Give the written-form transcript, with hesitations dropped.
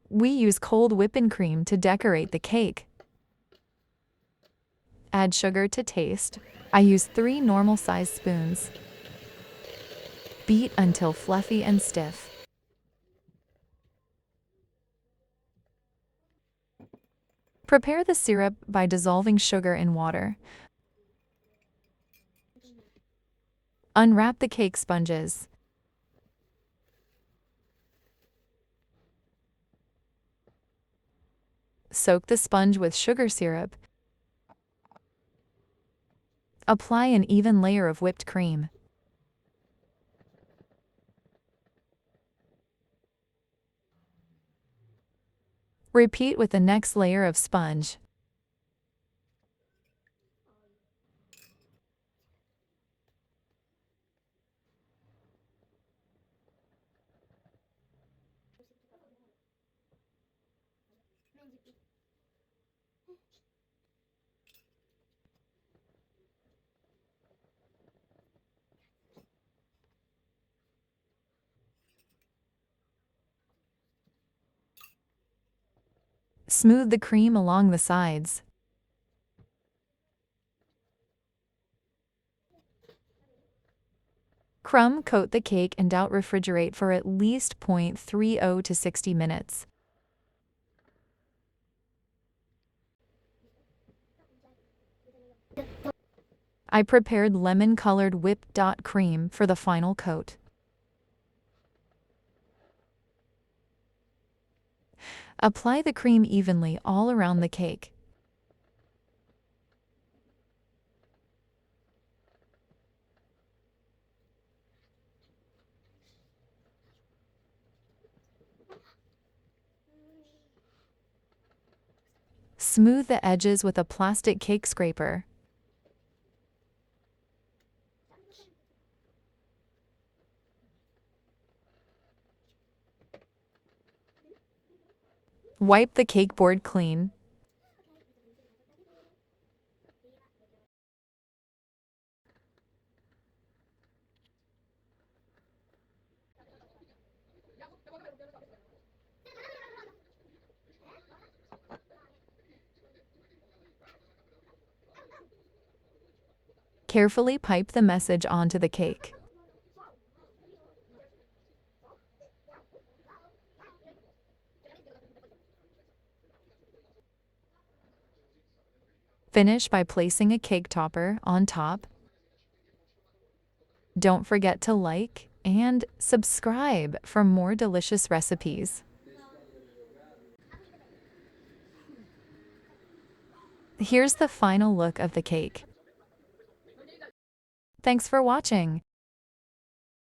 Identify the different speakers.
Speaker 1: We use cold whipping cream to decorate the cake. Add sugar to taste. I use 3 normal-sized spoons. Beat until fluffy and stiff. Prepare the syrup by dissolving sugar in water. Unwrap the cake sponges. Soak the sponge with sugar syrup. Apply an even layer of whipped cream. Repeat with the next layer of sponge. Smooth the cream along the sides. Crumb coat the cake and refrigerate for at least 30 to 60 minutes. I prepared lemon-colored whipped cream for the final coat. Apply the cream evenly all around the cake. Smooth the edges with a plastic cake scraper. Wipe the cake board clean. Carefully pipe the message onto the cake. Finish by placing a cake topper on top. Don't forget to like and subscribe for more delicious recipes. Here's the final look of the cake. Thanks for watching.